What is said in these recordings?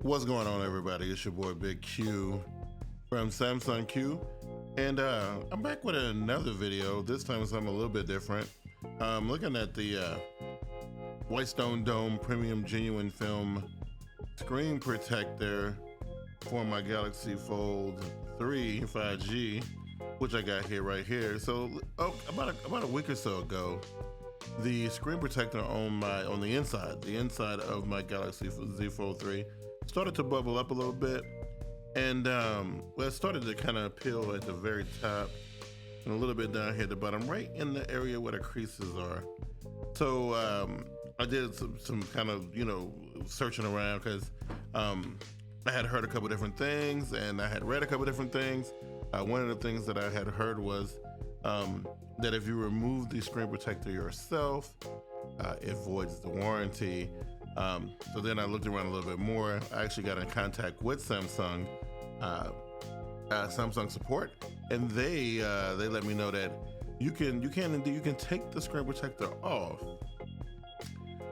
What's going on, everybody? It's your boy Big Q from SamsungQ, and I'm back with another video. This time something a little bit different. I'm looking at the Whitestone Dome Premium Genuine Film Screen Protector for my Galaxy Fold 3 5G, which I got right here. So about a week or so ago, the screen protector on the inside of my Galaxy Z Fold 3 started to bubble up a little bit, and it started to kind of peel at the very top and a little bit down here at the bottom, right in the area where the creases are. So I did some kind of searching around, because I had heard a couple different things and I had read a couple different things. One of the things that I had heard was that if you remove the screen protector yourself, it voids the warranty. So then I looked around a little bit more. I actually got in contact with Samsung support, and they let me know that you can take the screen protector off,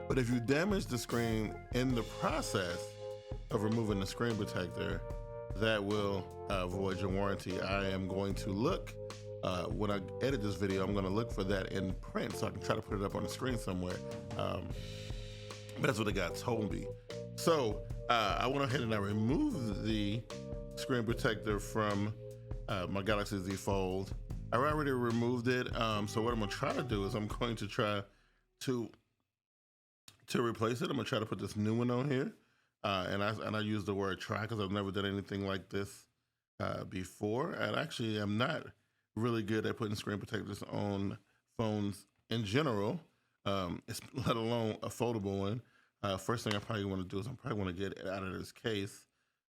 but if you damage the screen in the process of removing the screen protector, that will void your warranty. I am going to look when I edit this video. I'm going to look for that in print so I can try to put it up on the screen somewhere. But that's what the guy told me. So I went ahead and I removed the screen protector from my Galaxy Z Fold. I already removed it. So what I'm gonna try to do is I'm going to try to replace it. I'm gonna try to put this new one on here. And I use the word try because I've never done anything like this before. And actually, I'm not really good at putting screen protectors on phones in general. Let alone a foldable one. First thing I probably want to do is I probably want to get it out of this case.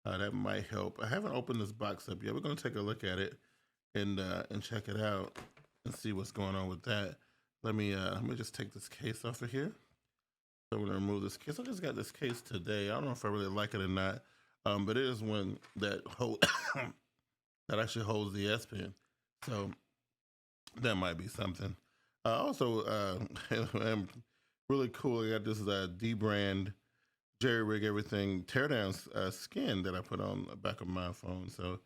That might help. I haven't opened this box up yet. We're going to take a look at it and check it out and see what's going on with that. Let me just take this case off of here. So I'm going to remove this case. I just got this case today. I don't know if I really like it or not, but it is one that that actually holds the S Pen. So that might be something. Also, I'm really cool. I got this D brand jerry rig everything teardown skin that I put on the back of my phone. So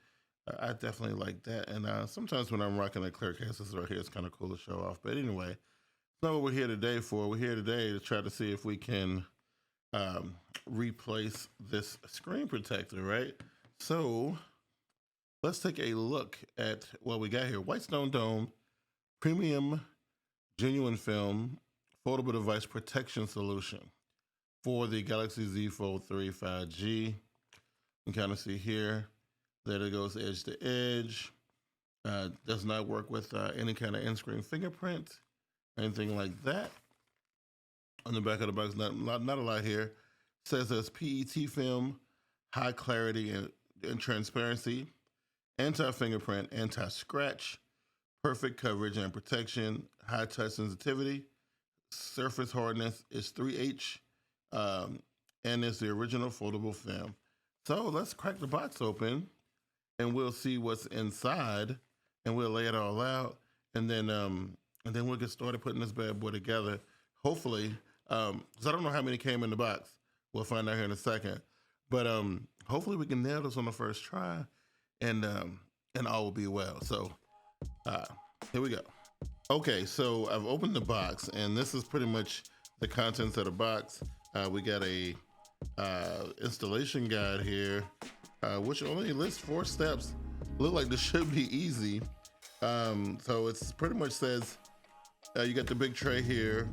I definitely like that. And sometimes when I'm rocking a clear case, this right here, it's kind of cool to show off. But anyway, it's not what we're here today for. We're here today to try to see if we can replace this screen protector, right? So let's take a look at what we got here. Whitestone Dome Premium Genuine Film Foldable Device Protection Solution for the Galaxy Z Fold 3 5G. You can kind of see here that it goes edge to edge. Does not work with any kind of in-screen fingerprint, anything like that. On the back of the box, not a lot here. It says there's PET film, high clarity and transparency, anti-fingerprint, anti-scratch, perfect coverage and protection, high touch sensitivity, surface hardness is 3H, and it's the original foldable film. So let's crack the box open and we'll see what's inside, and we'll lay it all out, and then we'll get started putting this bad boy together. Hopefully, because I don't know how many came in the box. We'll find out here in a second. But hopefully we can nail this on the first try, and all will be well. So here we go. Okay, so I've opened the box, and this is pretty much the contents of the box. We got a installation guide here, which only lists 4 steps. Look like this should be easy. So it's pretty much says you got the big tray here.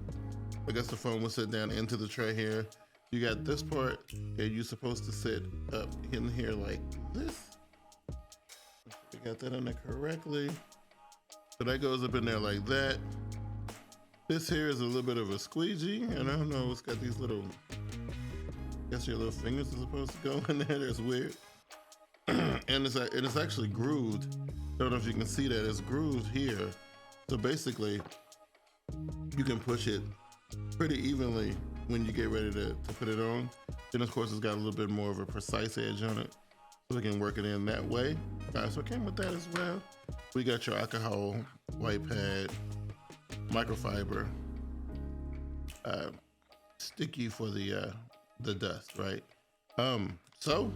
I guess the phone will sit down into the tray here. You got this part, and you're supposed to sit up in here like this. We got that in there correctly. So that goes up in there like that. This here is a little bit of a squeegee, and I don't know, it's got these little, I guess your little fingers are supposed to go in there. That's weird. And it's actually grooved. I don't know if you can see that. It's grooved here. So basically, you can push it pretty evenly when you get ready to put it on. Then of course it's got a little bit more of a precise edge on it, so we can work it in that way. So it came with that as well. We got your alcohol white pad, microfiber, sticky for the dust, right? So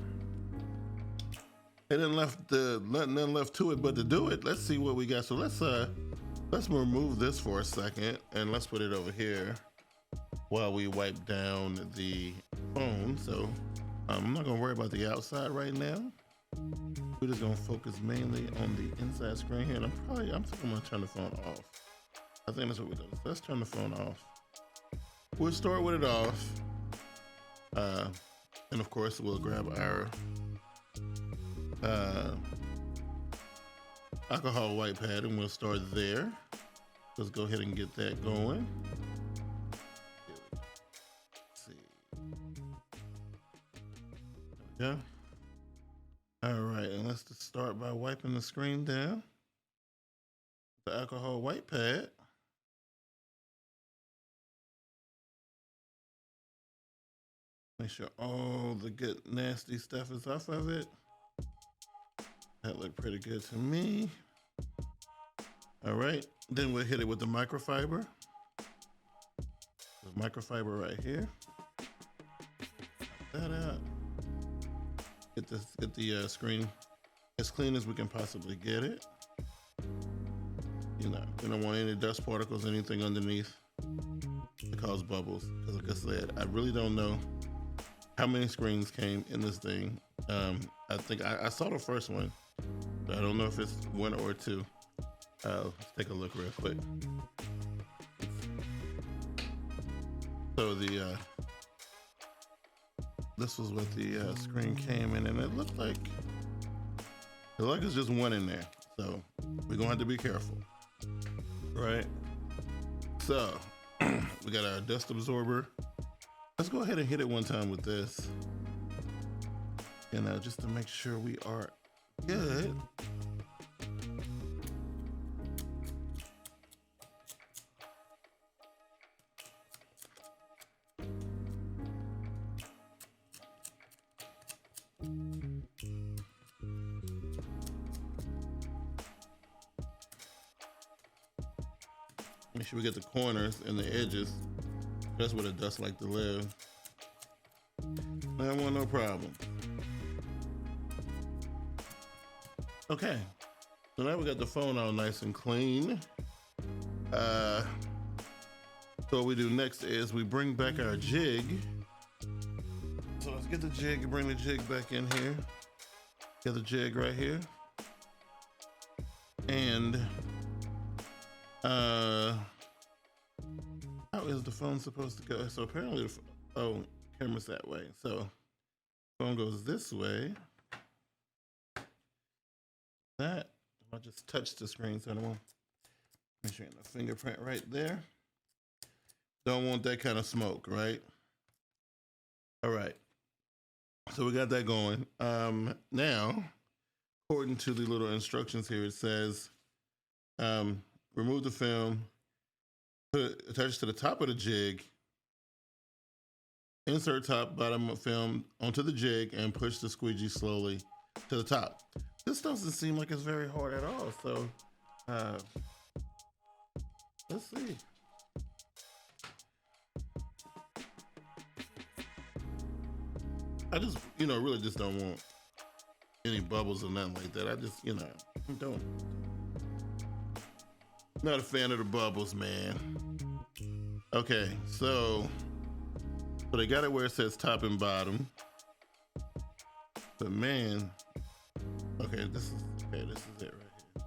it didn't left nothing left to it but to do it. Let's see what we got. So let's remove this for a second and let's put it over here while we wipe down the phone. So I'm not gonna worry about the outside right now. We're just gonna focus mainly on the inside screen here. And I'm thinking I'm gonna turn the phone off. I think that's what we do. So let's turn the phone off. We'll start with it off. And of course we'll grab our alcohol white pad and we'll start there. Let's go ahead and get that going. Let's see. There we go. All right, and let's just start by wiping the screen down. The alcohol white pad. Make sure all the good nasty stuff is off of it. That looked pretty good to me. All right, then we'll hit it with the microfiber. The microfiber right here. Pop that out. Get the screen as clean as we can possibly get it. You know, we don't want any dust particles, anything underneath to cause bubbles. Because like I said, I really don't know how many screens came in this thing. I think I saw the first one, but I don't know if it's one or two. Let's take a look real quick. So this was what the screen came in, and it looked like it's just one in there. So we're gonna have to be careful, right? So we got our dust absorber. Let's go ahead and hit it one time with this, and just to make sure we are good. Make sure we get the corners and the edges. That's where the dust like to live. I want no problem. Okay, so now we got the phone all nice and clean. So what we do next is we bring back our jig. So let's get the jig and bring the jig back in here. Get the jig right here. And how is the phone supposed to go? So apparently, camera's that way. So phone goes this way. That, I'll just touch the screen so I don't want, make sure the fingerprint right there. Don't want that kind of smoke, right? All right. So we got that going. Now, according to the little instructions here, it says, remove the film, attach to the top of the jig, insert top bottom of film onto the jig and push the squeegee slowly to the top. This doesn't seem like it's very hard at all. So let's see. I just, really just don't want any bubbles or nothing like that. I just, don't. Not a fan of the bubbles, man. Okay, so they got it where it says top and bottom. But man, okay, this is it right here.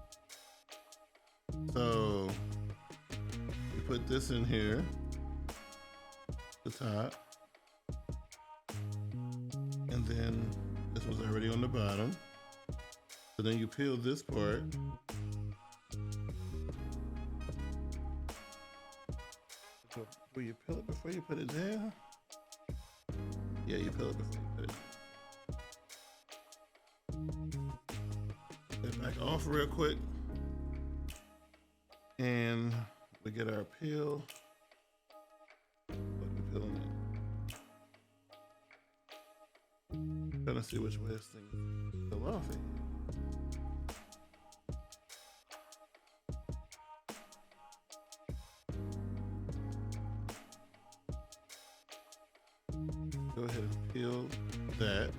So you put this in here, the top, and then this was already on the bottom. So then you peel this part. Will you peel it before you put it there? Yeah, you peel it before you put it. Get it back off real quick. And we get our peel. What are we peeling it? Trying to see which way this thing fell off it. Go ahead and peel that.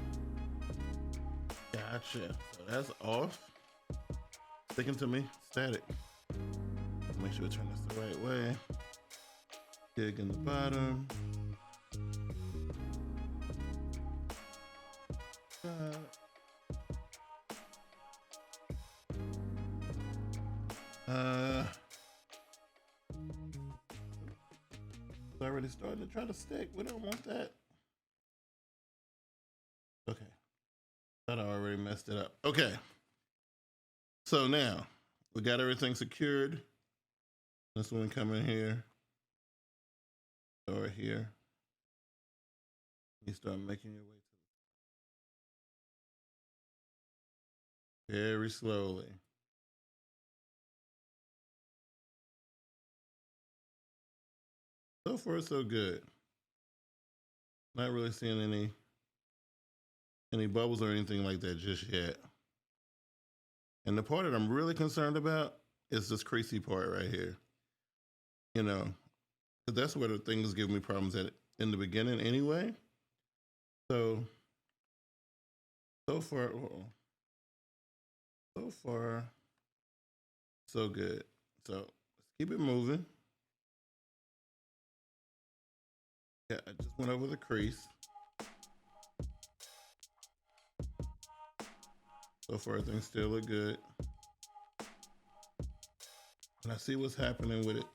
Gotcha. So that's off. Sticking to me. Static. Make sure we turn this the right way. Dig in the bottom. It's already starting to try to stick. We don't want that. Okay. Thought I already messed it up. Okay. So now we got everything secured. This one come in here or here. You start making your way to very slowly. So far, so good. Not really seeing any bubbles or anything like that just yet. And the part that I'm really concerned about is this creasy part right here. You know, because that's where the things give me problems at in the beginning anyway. So far, so good. So let's keep it moving. Yeah, I just went over the crease. So far, things still look good. And I see what's happening with it.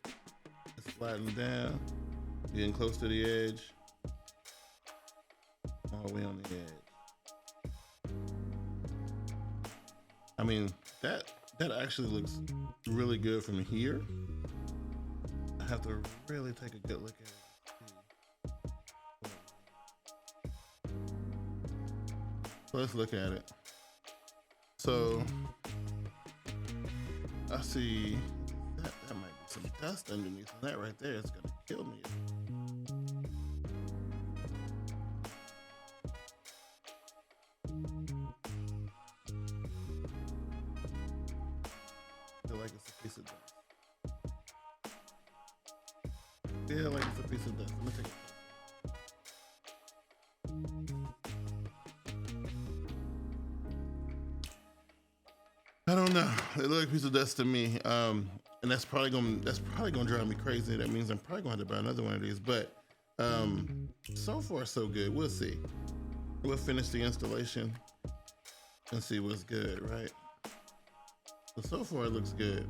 It's flattening down, getting close to the edge. All the way on the edge. I mean, that actually looks really good from here. I have to really take a good look at it. So let's look at it. So I see that might be some dust underneath, and that right there is gonna kill me. I feel like it's a piece of dust. Feel like it's a piece of dust. Let me take it. I don't know. It looks like a piece of dust to me, and that's probably gonna drive me crazy. That means I'm probably gonna have to buy another one of these. But so far so good. We'll see. We'll finish the installation and see what's good, right? So far it looks good.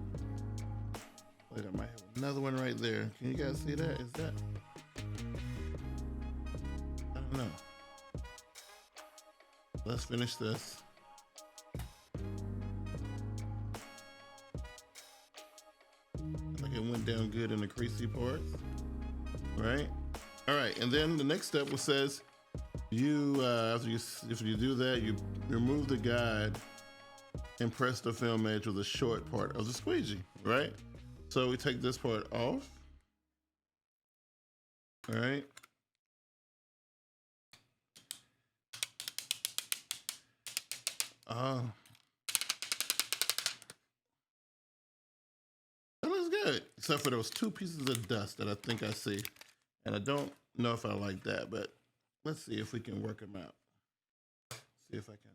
Wait, I might have another one right there. Can you guys see that? Is that? I don't know. Let's finish this. It went down good in the creasy parts, right? All right, and then the next step says after you do that, you remove the guide and press the film edge with a short part of the squeegee, right? So we take this part off, all right? That looks good, except for those two pieces of dust that I think I see. And I don't know if I like that, but let's see if we can work them out. See if I can.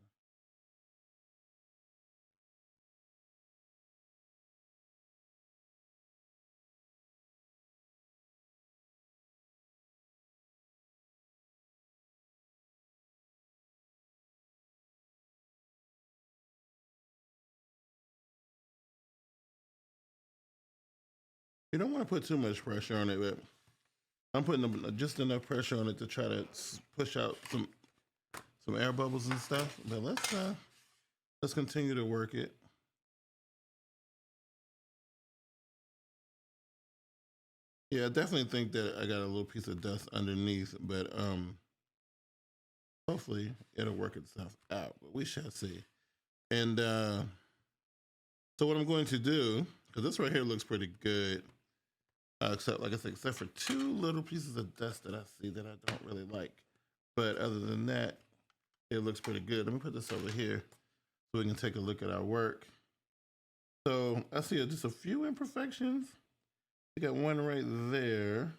You don't want to put too much pressure on it, but I'm putting just enough pressure on it to try to push out some air bubbles and stuff. But let's continue to work it. Yeah, I definitely think that I got a little piece of dust underneath, but hopefully it'll work itself out. But we shall see. And so what I'm going to do, because this right here looks pretty good. Except, like I said, except for two little pieces of dust that I see that I don't really like. But other than that, it looks pretty good. Let me put this over here so we can take a look at our work. So I see just a few imperfections. We got one right there.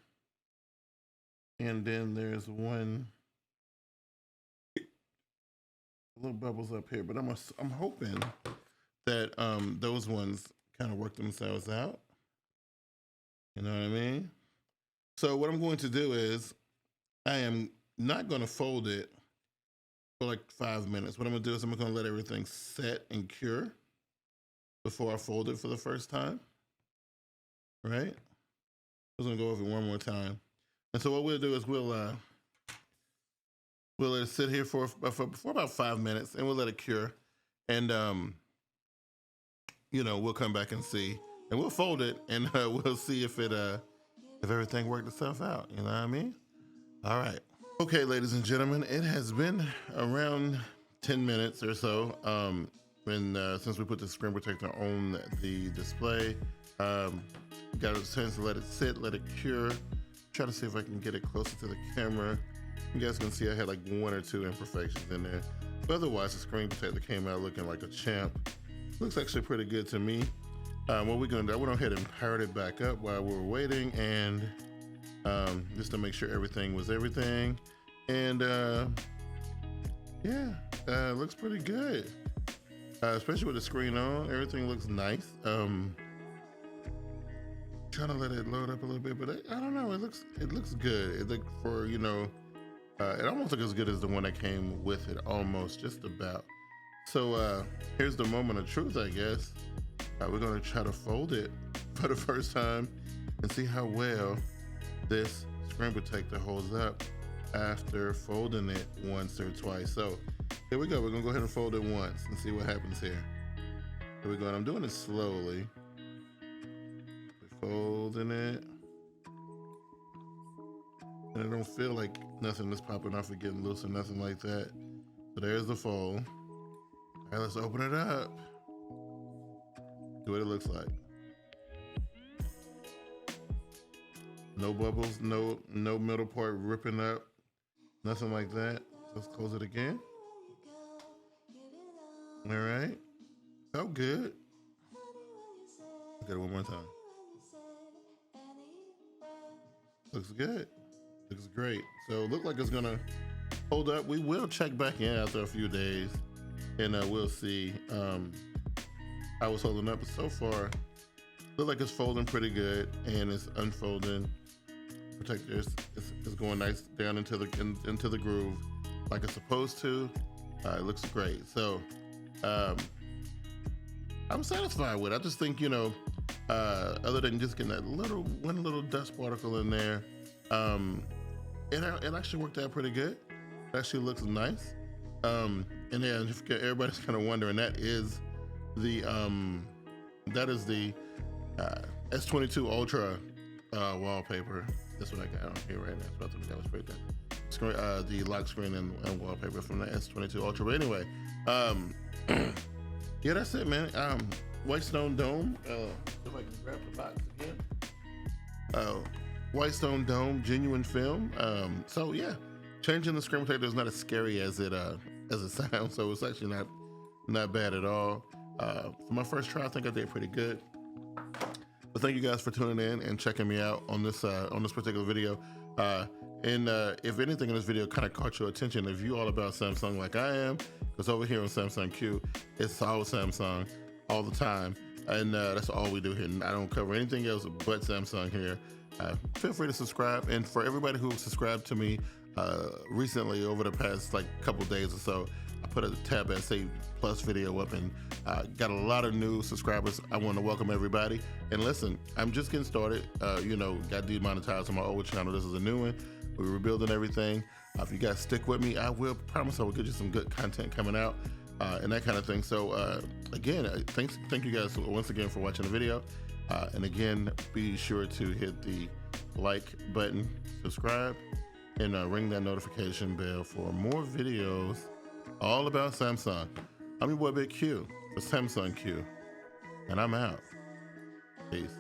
And then there's one little bubbles up here, but I'm hoping that those ones kind of work themselves out. You know what I mean? So what I'm going to do is I am not going to fold it for like 5 minutes. What I'm going to do is I'm going to let everything set and cure before I fold it for the first time. Right? I'm going to go over it one more time. And so what we'll do is we'll let it sit here for about 5 minutes, and we'll let it cure. And you know, we'll come back and see, and we'll fold it, and we'll see if everything worked itself out. You know what I mean? All right. Okay, ladies and gentlemen, it has been around 10 minutes or so since we put the screen protector on the display. Got a chance to let it sit, let it cure. Try to see if I can get it closer to the camera. You guys can see I had like 1 or 2 imperfections in there. But otherwise, the screen protector came out looking like a champ. Looks actually pretty good to me. What we're gonna do, I went ahead and powered it back up while we were waiting, and just to make sure everything was everything. And yeah, looks pretty good. Especially with the screen on, everything looks nice. Trying to let it load up a little bit, but I don't know. It looks good. It looked for, you know, it almost looked as good as the one that came with it, almost, just about. So here's the moment of truth, I guess. We're gonna try to fold it for the first time and see how well this screen protector holds up after folding it once or twice. So here we go. We're gonna go ahead and fold it once and see what happens here. Here we go. And I'm doing it slowly. Folding it. And I don't feel like nothing is popping off or getting loose or nothing like that. So there's the fold. All right, let's open it up. See what it looks like. No bubbles, no middle part ripping up, nothing like that. Let's close it again. All right, felt good. Look at it one more time. Looks good. Looks great. So it looks like it's gonna hold up. We will check back in after a few days, and we'll see how it's holding up. But so far, look like it's folding pretty good, and it's unfolding. Protector is going nice down into the groove like it's supposed to. It looks great. So I'm satisfied with it. I just think, you know, other than just getting that one little dust particle in there, it actually worked out pretty good. It actually looks nice. And yeah, if everybody's kind of wondering, that is the S22 Ultra wallpaper. That's what I got on here right now. So I think that was pretty good. The lock screen and wallpaper from the S22 Ultra. But anyway, yeah, that's it, man. Whitestone Dome. If I can grab the box again. Whitestone Dome, genuine film. So yeah, changing the screen protector is not as scary as it sounds. So it's actually not bad at all. For my first try, I think I did pretty good. But thank you guys for tuning in and checking me out on this particular video. And if anything in this video kind of caught your attention, if you all about Samsung like I am, because over here on SamsungQ, it's all Samsung all the time. And that's all we do here. I don't cover anything else but Samsung here. Feel free to subscribe. And for everybody who subscribed to me recently over the past like couple days or so, I put a Tab SA Plus video up and got a lot of new subscribers. I want to welcome everybody. And listen, I'm just getting started. You know, got demonetized on my old channel. This is a new one. We're rebuilding everything. If you guys stick with me, I will promise I will get you some good content coming out and that kind of thing. So again, thank you guys once again for watching the video. And again, be sure to hit the like button, subscribe, and ring that notification bell for more videos all about Samsung. I'm your boy Big Q for SamsungQ, and I'm out. Peace.